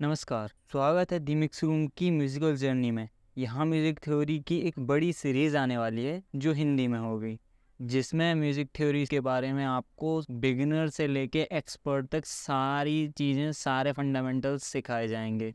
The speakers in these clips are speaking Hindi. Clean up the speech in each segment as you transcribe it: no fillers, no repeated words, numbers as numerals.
नमस्कार, स्वागत है दी मिक्स रूम की म्यूज़िकल जर्नी में। यहाँ म्यूज़िक थ्योरी की एक बड़ी सीरीज़ आने वाली है जो हिंदी में होगी, जिसमें म्यूज़िक थ्योरी के बारे में आपको बिगिनर से लेके एक्सपर्ट तक सारी चीज़ें, सारे फंडामेंटल्स सिखाए जाएंगे।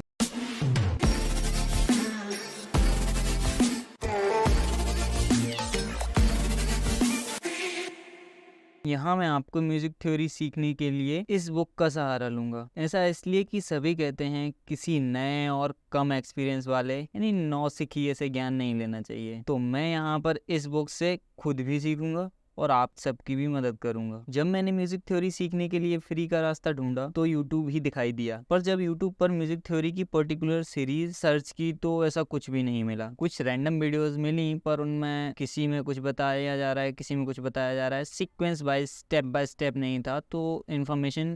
यहाँ मैं आपको म्यूज़िक थ्योरी सीखने के लिए इस बुक का सहारा लूँगा। ऐसा इसलिए कि सभी कहते हैं किसी नए और कम एक्सपीरियंस वाले यानी नौसिखिए से ज्ञान नहीं लेना चाहिए। तो मैं यहाँ पर इस बुक से खुद भी सीखूंगा और आप सबकी भी मदद करूंगा। जब मैंने म्यूजिक थ्योरी सीखने के लिए फ्री का रास्ता ढूंढा तो यूट्यूब ही दिखाई दिया, पर जब यूट्यूब पर म्यूजिक थ्योरी की पर्टिकुलर सीरीज सर्च की तो ऐसा कुछ भी नहीं मिला। कुछ रैंडम वीडियोस मिली, पर उनमें किसी में कुछ बताया जा रहा है, किसी में कुछ बताया जा रहा है, सीक्वेंस बाय स्टेप नहीं था, तो इन्फॉर्मेशन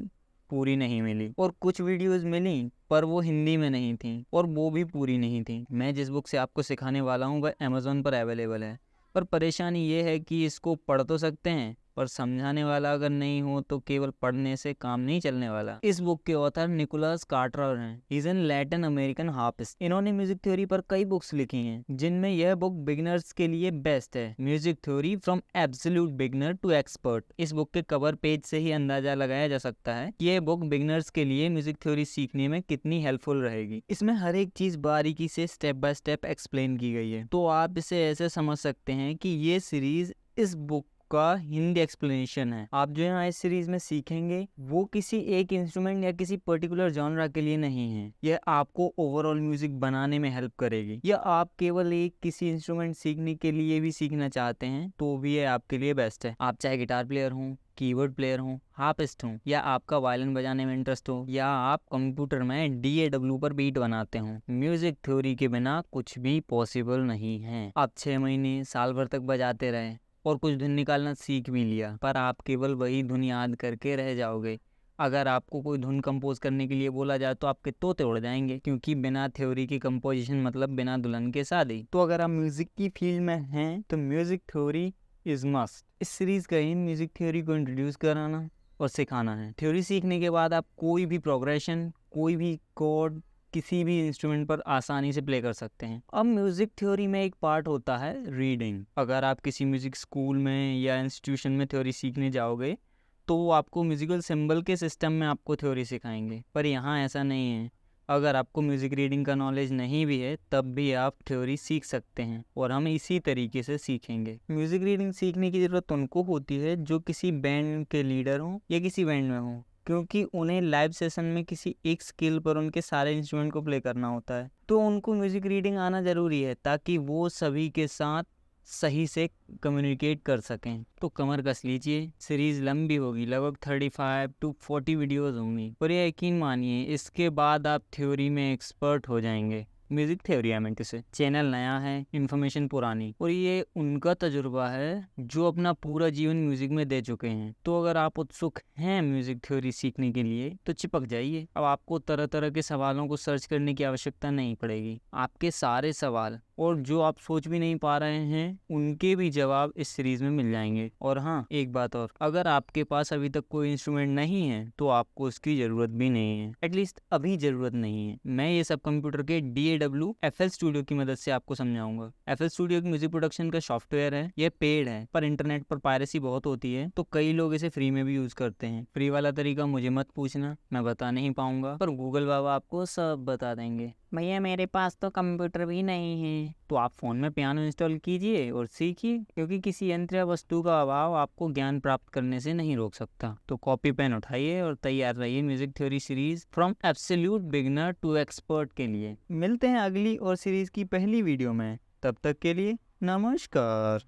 पूरी नहीं मिली। और कुछ वीडियोस मिली पर वो हिंदी में नहीं थी और वो भी पूरी नहीं थी। मैं जिस बुक से आपको सिखाने वाला हूँ वह अमेज़न पर अवेलेबल है, पर परेशानी ये है कि इसको पढ़ तो सकते हैं, पर समझाने वाला अगर नहीं हो तो केवल पढ़ने से काम नहीं चलने वाला। इस बुक के ऑथर निकोलस कार्टर हैं। He is an Latin American harpist. इन्होंने म्यूजिक थ्योरी पर कई बुक्स लिखी हैं, जिनमें यह बुक बिगिनर्स के लिए बेस्ट है। Music theory from absolute beginner to expert. इस बुक के कवर पेज से ही अंदाजा लगाया जा सकता है कि यह बुक बिगिनर्स के लिए म्यूजिक थ्योरी सीखने में कितनी हेल्पफुल रहेगी। इसमें हर एक चीज बारीकी से स्टेप बाय स्टेप एक्सप्लेन की गई है, तो आप इसे ऐसे समझ सकते हैं कि ये सीरीज इस बुक का हिंदी एक्सप्लेनेशन है। आप जो यहाँ इस सीरीज में सीखेंगे वो किसी एक इंस्ट्रूमेंट या किसी पर्टिकुलर जॉनरा के लिए नहीं है। यह आपको ओवरऑल म्यूजिक बनाने में हेल्प करेगी। या आप केवल एक किसी इंस्ट्रूमेंट सीखने के लिए भी सीखना चाहते हैं तो भी ये आपके लिए बेस्ट है। आप चाहे गिटार प्लेयर हों, कीबोर्ड प्लेयर हो, हार्पिस्ट हो, या आपका वायलिन बजाने में इंटरेस्ट हो, या आप कंप्यूटर में DAW पर बीट बनाते हो, म्यूजिक थ्योरी के बिना कुछ भी पॉसिबल नहीं है। आप 6 महीने साल भर तक बजाते रहे और कुछ धुन निकालना सीख भी लिया, पर आप केवल वही धुन याद करके रह जाओगे। अगर आपको कोई धुन कंपोज करने के लिए बोला जाए तो आपके तोते उड़ जाएंगे, क्योंकि बिना थ्योरी की कंपोजिशन मतलब बिना दुल्हन के शादी। तो अगर आप म्यूजिक की फील्ड में हैं तो म्यूजिक थ्योरी इज मस्ट। इस सीरीज का एम म्यूजिक थ्योरी को इंट्रोड्यूस कराना और सिखाना है। थ्योरी सीखने के बाद आप कोई भी प्रोग्रेशन, कोई भी कोड किसी भी इंस्ट्रूमेंट पर आसानी से प्ले कर सकते हैं। अब म्यूजिक थ्योरी में एक पार्ट होता है रीडिंग। अगर आप किसी म्यूजिक स्कूल में या इंस्टीट्यूशन में थ्योरी सीखने जाओगे तो वो आपको म्यूजिकल सिंबल के सिस्टम में आपको थ्योरी सिखाएंगे, पर यहाँ ऐसा नहीं है। अगर आपको म्यूजिक रीडिंग का नॉलेज नहीं भी है तब भी आप थ्योरी सीख सकते हैं, और हम इसी तरीके से सीखेंगे। म्यूजिक रीडिंग सीखने की ज़रूरत उनको होती है जो किसी बैंड के लीडर हों या किसी बैंड में हों, क्योंकि उन्हें लाइव सेशन में किसी एक स्किल पर उनके सारे इंस्ट्रूमेंट को प्ले करना होता है। तो उनको म्यूजिक रीडिंग आना ज़रूरी है ताकि वो सभी के साथ सही से कम्युनिकेट कर सकें। तो कमर कस लीजिए, सीरीज लंबी होगी, लगभग 35 to 40 वीडियोस होंगी, और ये यकीन मानिए इसके बाद आप थ्योरी में एक्सपर्ट हो जाएंगे। म्यूजिक थ्योरी एमएनटी से चैनल नया है, इन्फॉर्मेशन पुरानी, और ये उनका तजुर्बा है जो अपना पूरा जीवन म्यूजिक में दे चुके हैं। तो अगर आप उत्सुक हैं म्यूजिक थ्योरी सीखने के लिए तो चिपक जाइए। अब आपको तरह तरह के सवालों को सर्च करने की आवश्यकता नहीं पड़ेगी। आपके सारे सवाल और जो आप सोच भी नहीं पा रहे हैं उनके भी जवाब इस सीरीज में मिल जाएंगे। और हाँ, एक बात और, अगर आपके पास अभी तक कोई इंस्ट्रूमेंट नहीं है तो आपको उसकी जरूरत भी नहीं है, एटलीस्ट अभी जरूरत नहीं है। मैं ये सब कंप्यूटर के DAW FL स्टूडियो की मदद से आपको समझाऊंगा। FL स्टूडियो एक म्यूजिक प्रोडक्शन का सॉफ्टवेयर है। यह पेड है, पर इंटरनेट पर पायरेसी बहुत होती है तो कई लोग इसे फ्री में भी यूज करते हैं। फ्री वाला तरीका मुझे मत पूछना, मैं बता नहीं पाऊंगा, पर गूगल बाबा आपको सब बता देंगे। भैया मेरे पास तो कंप्यूटर भी नहीं है। तो आप फ़ोन में पियानो इंस्टॉल कीजिए और सीखिए, क्योंकि किसी यंत्र या वस्तु का अभाव आपको ज्ञान प्राप्त करने से नहीं रोक सकता। तो कॉपी पेन उठाइए और तैयार रहिए music theory series from absolute beginner to expert के लिए। मिलते हैं अगली और सीरीज की पहली वीडियो में, तब तक के लिए नमस्कार।